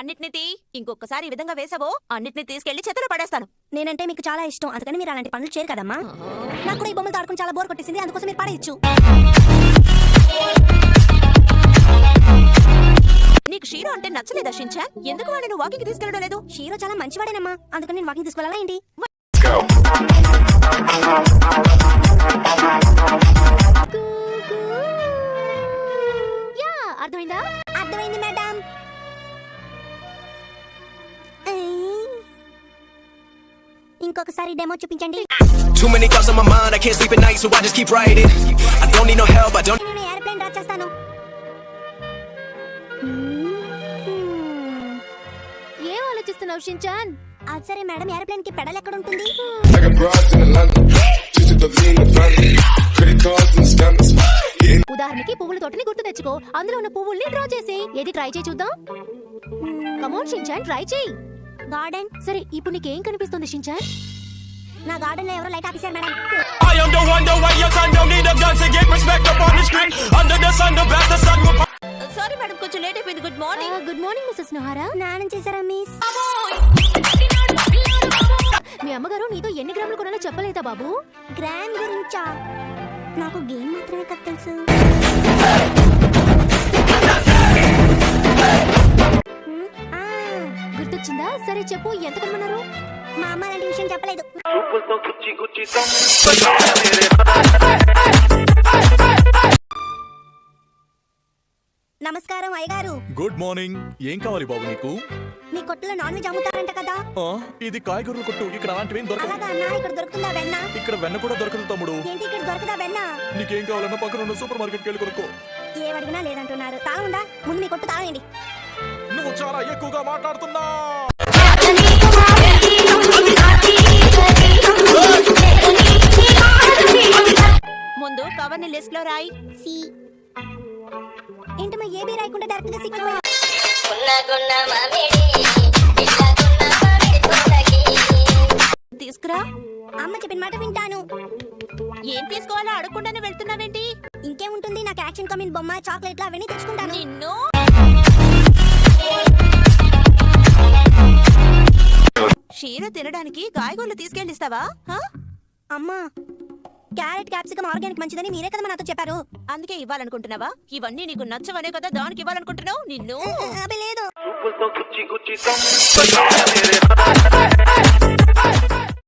అన్నిటిని ఇంకొకసారి ఈ విధంగా వేసావో అన్నిటిని తీసుకెళ్లి చెత్తలో పడేస్తాను. నేనంటే మీకు చాలా ఇష్టం, అందుకని మీరు అలాంటి పనులు చేయరు కదమ్మా. నాకు కూడా ఈ బొమ్మలు ఆడుకుని చాలా బోర్ కొట్టేసింది, అందుకోసం మీరు పడేయచ్చు. నీకు షీరో అంటే నచ్చలేదా షించాన్? ఎందుకు వాడిని వాకింగ్ తీసుకెళ్ళడం లేదు? షీరో చాలా మంచివాడేనమ్మా, అందుకని నేను వాకింగ్ తీసుకెళ్ళాలా ఏంటి? అర్థమైందా? అర్థమైంది మేడం. ఇంకొకసారి డెమో చూపించండి. Too many thoughts on my mind, I can't sleep at night, so I just keep writing. I don't need no help, I don't. నేను ఏరోప్లేన్ డ్రా చేస్తాను. ఏం ఆలోచిస్తున్నావు షించాన్? అది సరే మేడం, ఏరోప్లేన్ కి పెడల్ ఎక్కడ ఉంటుంది? I got broads in Atlanta, just to be in the family. Credit cards and scammers. ఉదాహరణకి పువ్వుల తోటని గుర్తు తెచ్చుకో, అందులో ఉన్న పువ్వుల్ని డ్రా చేసి ఏది ట్రై చేయి చూద్దాం. కమోన్ షించాన్, ట్రై చేయి. గార్డెన్. సరే, ఇప్పుడు నీకేం కనిపిస్తుంది షించాన్? నా గార్డెన్ లో ఎవరో లైట్ ఆపేశారు madam. I am the one, why your son don't need a gun to get respect up on the street. Under the sun, the best the sun will. Sorry madam, కొంచెం late అయిపోయింది. Good morning. Good morning Mrs Nohara. స్నానం చేశారా miss? మీ అమ్మగారు నీతో ఎన్ని గ్రాములు కొనాలో చెప్పలేదా బాబు? గ్రామ్ గురించా? నాకు గేమ్ మాత్రమే కదా తెలుసు. గుర్తొచ్చిందా? సరే చెప్పు, ఎంత కొనమన్నారు? మా అమ్మ అలాంటి విషయం చెప్పలేదు. నమస్కారం అయ్యగారు. Good morning. ఏం కావాలి బాబు నీకు? మీ కొట్టులో నాన్ వెజ్ అమ్ముతారంట కదా? ఇది కాయగూరల కొట్టు, ఇక్కడ అలాంటివేం దొరకదు. అలాగా అన్నా, ఇక్కడ దొరుకుతుందా వెన్న? ఇక్కడ వెన్న కూడా దొరకదు తమ్ముడు. ఏంటి ఇక్కడ దొరకదా వెన్న? నీకేం కావాలన్నా పక్కన ఉన్న సూపర్ మార్కెట్కి వెళ్ళి కొనుక్కో. ఏమడిగినా లేదంటున్నారు. తాళం ఉందా? ముందు మీ కొట్టు తాళండి. నువ్వు చాలా ఎక్కువగా మాట్లాడుతున్నా. ముందు కవర్ని లిస్ట్ లో రాయి. సి. ఏంటమ్మా ఏబీ రాయకుండా డైరెక్ట్ గా సిక్కిపోయా? తీసుకురా. అమ్మ చెప్పిన మాట వింటాను. ఏం తీసుకోవాలో అడగకుండానే వెళ్తున్నావేంటి? ఇంకేముంటుంది, నాకు యాక్షన్ కామిన్ బొమ్మ, చాక్లెట్లు అవన్నీ తెచ్చుకుంటాను. నిన్ను షీరో తినడానికి కాయగూరలు తీసుకెళ్ళిస్తావా? అమ్మా, క్యారెట్ క్యాప్సికమ్ ఆర్గానిక్ మంచిదని మీరే కదా నాతో చెప్పారు. అందుకే ఇవ్వాలనుకుంటున్నావా? ఇవన్నీ నీకు నచ్చవనే కదా దానికి ఇవ్వాలనుకుంటున్నావు. నిన్ను అబ్బే లేదు.